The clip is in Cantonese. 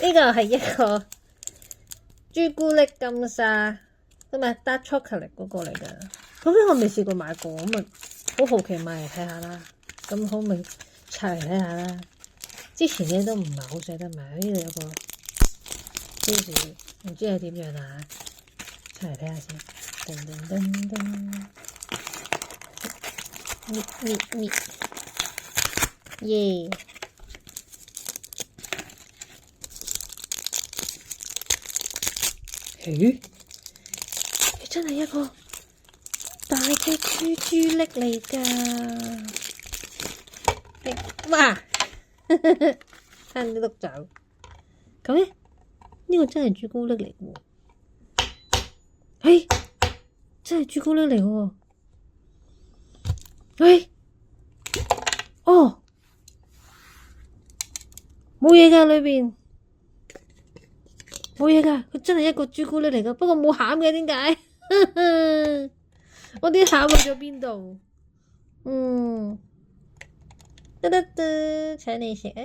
呢個係一個朱古力金沙，咁啊 dark chocolate 嗰個嚟㗎。咁樣我未試過買過，咁啊好好奇買嚟睇下啦。咁好咪拆嚟睇下啦。之前咧都唔係好捨得買，呢度有個標誌，唔知係點樣啊？拆嚟睇下先。噔噔噔噔，搣，耶！咦？佢真係一個大嘅朱朱力嚟㗎！哇！差啲碌走。咁咧，呢個真係朱古力嚟喎。嘿，真係朱古力嚟喎。喂，哦，冇嘢㗎裏邊。冇嘢㗎，佢真係一個朱古力嚟㗎，不過冇餡嘅，點解？我啲餡去咗邊度？得，請你食啊！